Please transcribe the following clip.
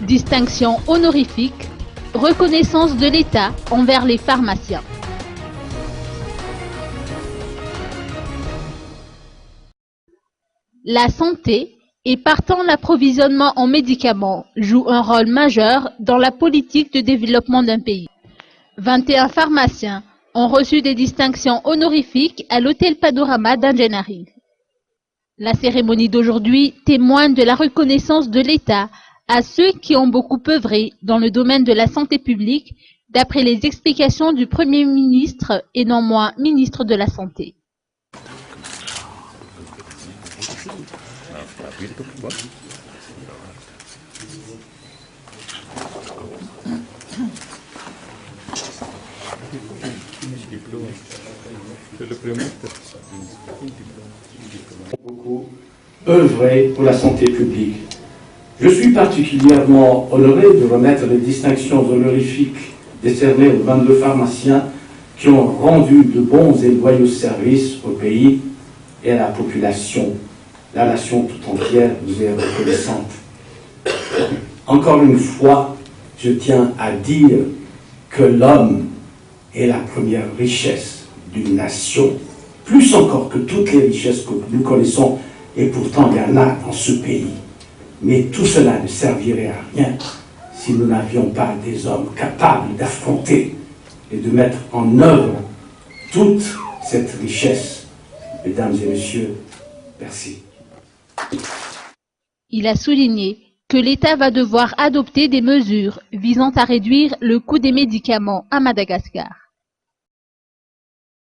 Distinction honorifique, reconnaissance de l'État envers les pharmaciens. La santé et partant l'approvisionnement en médicaments joue un rôle majeur dans la politique de développement d'un pays. 21 pharmaciens ont reçu des distinctions honorifiques à l'hôtel Panorama d'Engineering. La cérémonie d'aujourd'hui témoigne de la reconnaissance de l'État à ceux qui ont beaucoup œuvré dans le domaine de la santé publique, d'après les explications du Premier ministre et non moins ministre de la Santé. Beaucoup œuvré pour la santé publique. Je suis particulièrement honoré de remettre les distinctions honorifiques décernées aux 22 pharmaciens qui ont rendu de bons et loyaux services au pays et à la population. La nation tout entière vous est reconnaissante. Encore une fois, je tiens à dire que l'homme est la première richesse d'une nation, plus encore que toutes les richesses que nous connaissons, et pourtant il y en a dans ce pays. Mais tout cela ne servirait à rien si nous n'avions pas des hommes capables d'affronter et de mettre en œuvre toute cette richesse. Mesdames et messieurs, merci. Il a souligné que l'État va devoir adopter des mesures visant à réduire le coût des médicaments à Madagascar.